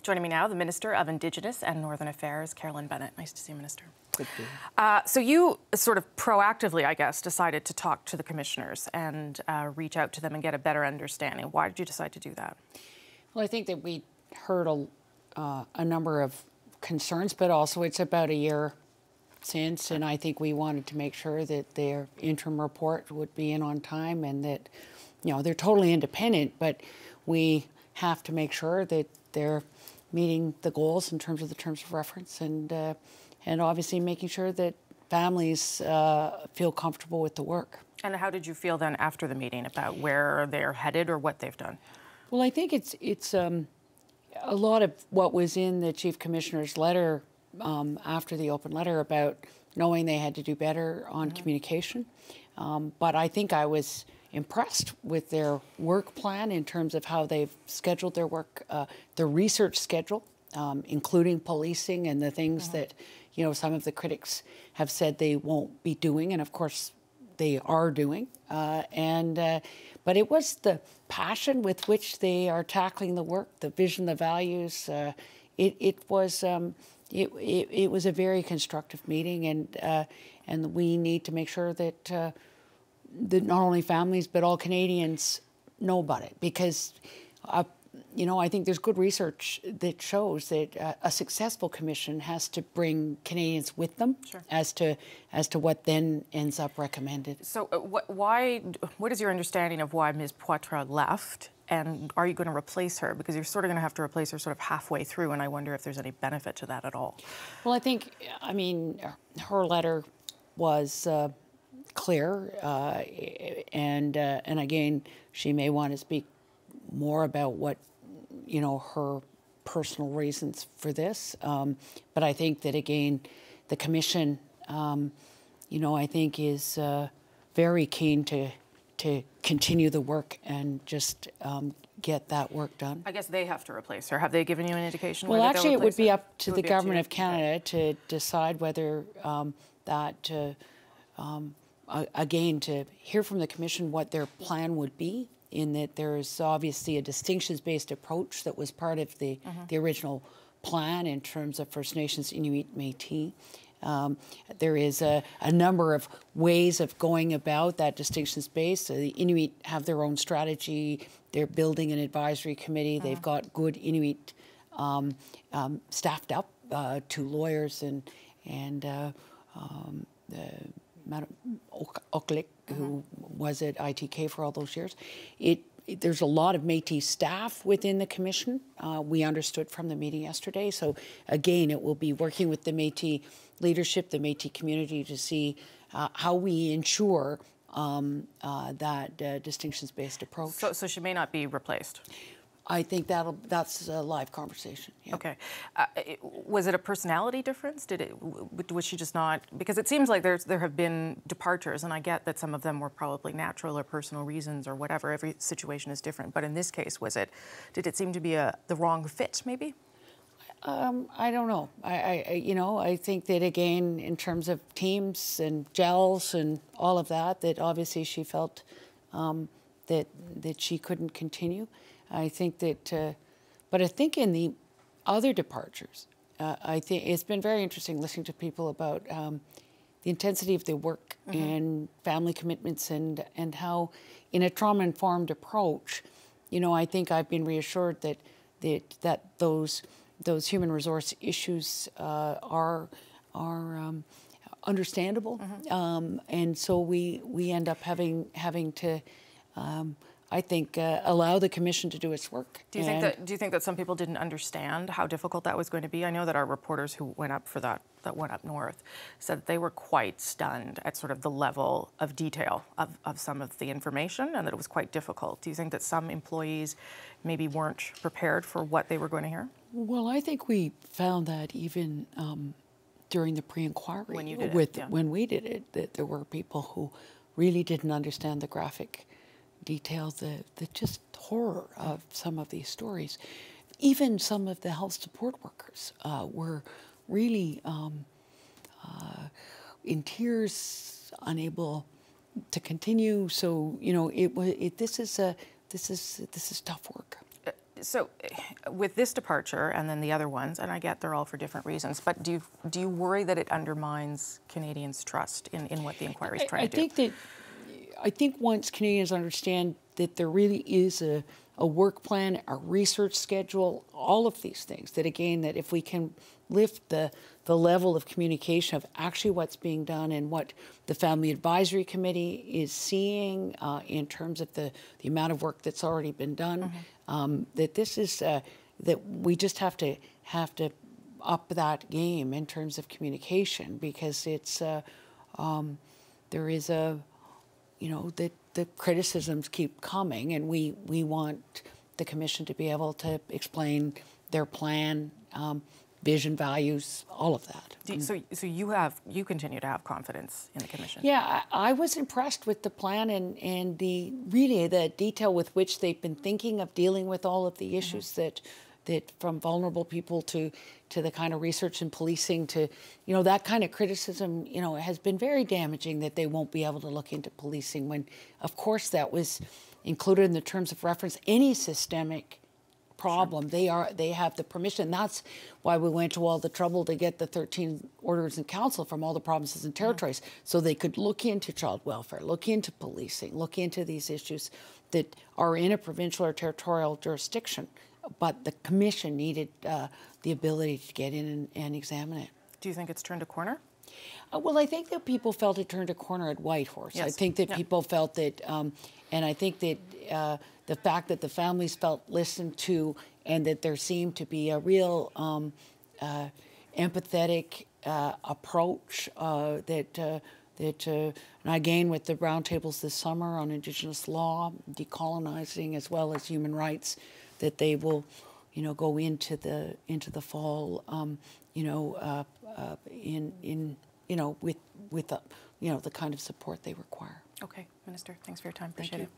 Joining me now, the Minister of Indigenous and Northern Affairs, Carolyn Bennett. Nice to see you, Minister. Good to So you sort of proactively, I guess, decided to talk to the commissioners and reach out to them and get a better understanding. Why did you decide to do that? Well, I think that we heard a number of concerns, but also it's about a year since, and I think we wanted to make sure that their interim report would be in on time and that, you know, they're totally independent, but we have to make sure that they're meeting the goals in terms of the terms of reference and obviously making sure that families feel comfortable with the work. And how did you feel then after the meeting about where they're headed or what they've done? Well, I think it's a lot of what was in the Chief Commissioner's letter after the open letter about knowing they had to do better on communication. But I think I was impressed with their work plan in terms of how they've scheduled their work, their research schedule, including policing and the things that, you know, some of the critics have said they won't be doing, and of course they are doing. But it was the passion with which they are tackling the work, the vision, the values. It was a very constructive meeting, and we need to make sure that not only families but all Canadians know about it, because you know, I think there's good research that shows that a successful commission has to bring Canadians with them. Sure. as to what then ends up recommended. So what is your understanding of why Ms. Patre left, and are you going to replace her? Because you're sort of going to have to replace her sort of halfway through, and I wonder if there's any benefit to that at all. Well, I think, I mean, her letter was clear, and again, she may want to speak more about what, you know, her personal reasons for this. But I think that, again, the Commission, you know, I think is very keen to continue the work and just get that work done. I guess they have to replace her. Have they given you an indication? Well, actually, it would be up to It the would be up to Government you? of Canada to decide whether again, to hear from the Commission what their plan would be, in that there is obviously a distinctions-based approach that was part of the original plan in terms of First Nations, Inuit, Métis. There is a number of ways of going about that distinctions-based. The Inuit have their own strategy. They're building an advisory committee. They've got good Inuit staffed up, to lawyers and Madam Oklik, who was at ITK for all those years. There's a lot of Métis staff within the Commission. We understood from the meeting yesterday. So again, it will be working with the Métis leadership, the Métis community, to see how we ensure that distinctions-based approach. So she may not be replaced? I think that's a live conversation. Yeah. Okay. Was it a personality difference? Was she just not? Because it seems like there have been departures, and I get that some of them were probably natural or personal reasons or whatever. Every situation is different. But in this case, did it seem to be the wrong fit, maybe? I don't know. You know, I think that, again, in terms of teams and gels and all of that, that obviously she felt that she couldn't continue. I think that, but I think in the other departures, I think it's been very interesting listening to people about the intensity of their work and family commitments, and how, in a trauma-informed approach, you know, I think I've been reassured that those human resource issues are understandable, and so we end up having to. I think, allow the Commission to do its work. Do you think that some people didn't understand how difficult that was going to be? I know that our reporters who went up for that went up north said that they were quite stunned at sort of the level of detail of some of the information, and that it was quite difficult. Do you think that some employees maybe weren't prepared for what they were going to hear? Well, I think we found that even during the pre-inquiry, when you did when we did it, that there were people who really didn't understand the graphic detail, the just horror of some of these stories. Even some of the health support workers were really in tears, unable to continue. So, you know, this is tough work. So with this departure and then the other ones, and I get they're all for different reasons, but do you worry that it undermines Canadians' trust in what the inquiry is trying to do? I think once Canadians understand that there really is a work plan, a research schedule, all of these things, that again, that if we can lift the level of communication of actually what's being done and what the Family Advisory Committee is seeing in terms of the amount of work that's already been done, that this is, that we just have to up that game in terms of communication, because it's, there is a, you know, that the criticisms keep coming, and we want the Commission to be able to explain their plan, vision, values, all of that. So you continue to have confidence in the Commission? Yeah, I was impressed with the plan and the detail with which they've been thinking of dealing with all of the issues that from vulnerable people to the kind of research and policing to, you know, that kind of criticism, you know, has been very damaging, that they won't be able to look into policing when, of course, that was included in the terms of reference. Any systemic problem, sure, they have the permission. That's why we went to all the trouble to get the 13 orders in council from all the provinces and territories, so they could look into child welfare, look into policing, look into these issues that are in a provincial or territorial jurisdiction. But the Commission needed the ability to get in and examine it. Do you think it's turned a corner? Well, I think that people felt it turned a corner at Whitehorse. Yes. I think that people felt that, and I think that the fact that the families felt listened to, and that there seemed to be a real empathetic approach that and again with the roundtables this summer on Indigenous law, decolonizing, as well as human rights, that they will, you know, go into the fall, you know, with the, you know, the kind of support they require. Okay, Minister, thanks for your time. Appreciate it.